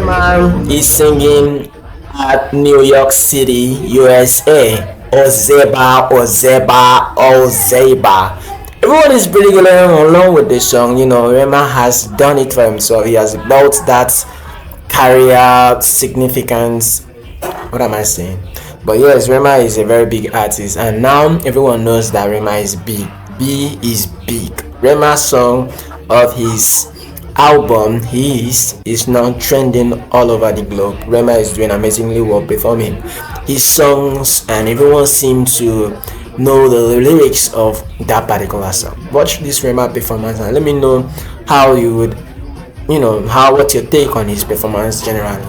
Man is singing at New York City, USA. Ozeba, Ozeba, Ozeba. Everyone is pretty good along with this song. Rema has done it for himself. He has built that career significance. What am I saying? But yes, Rema is a very big artist, and now everyone knows that Rema is big. B is big. Rema's song of his album is now trending all over the globe. Rema is doing amazingly well performing his songs, and everyone seems to know the lyrics of that particular song. Watch this Rema performance and let me know how you would, what's your take on his performance generally.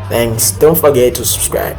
Thanks. Don't forget to subscribe.